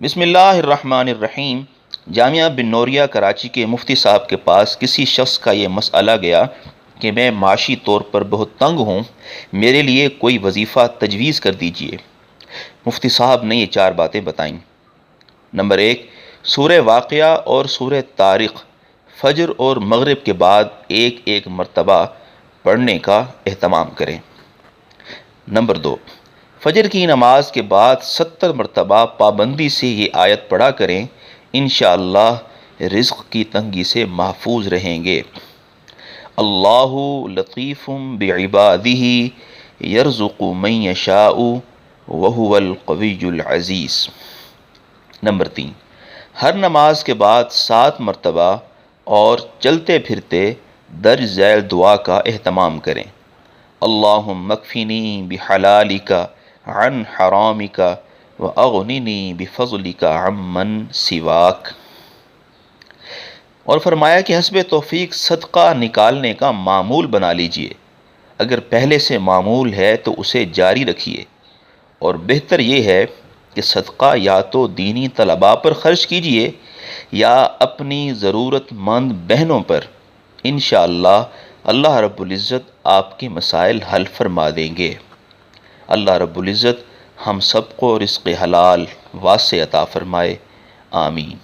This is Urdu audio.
بسم اللہ الرحمن الرحیم۔ جامعہ بن نوریہ کراچی کے مفتی صاحب کے پاس کسی شخص کا یہ مسئلہ گیا کہ میں معاشی طور پر بہت تنگ ہوں، میرے لیے کوئی وظیفہ تجویز کر دیجئے۔ مفتی صاحب نے یہ 4 باتیں بتائیں۔ نمبر 1، سورہ واقعہ اور سورہ طارق فجر اور مغرب کے بعد ایک ایک مرتبہ پڑھنے کا اہتمام کریں۔ نمبر 2، فجر کی نماز کے بعد 70 مرتبہ پابندی سے یہ آیت پڑھا کریں، انشاءاللہ رزق کی تنگی سے محفوظ رہیں گے۔ اللہ لطیف بعبادہ یرزق من یشاء وہو القوی العزیز۔ نمبر 3، ہر نماز کے بعد 7 مرتبہ اور چلتے پھرتے درج ذیل دعا کا اہتمام کریں۔ اللہم اکفنی بحلالک عن حرامک واغننی بفضلک عمن سواک۔ اور فرمایا کہ حسب توفیق صدقہ نکالنے کا معمول بنا لیجئے، اگر پہلے سے معمول ہے تو اسے جاری رکھیے، اور بہتر یہ ہے کہ صدقہ یا تو دینی طلباء پر خرچ کیجئے یا اپنی ضرورت مند بہنوں پر، انشاءاللہ اللہ رب العزت آپ کے مسائل حل فرما دیں گے۔ اللہ رب العزت ہم سب کو رزق حلال واسع عطا فرمائے، آمین۔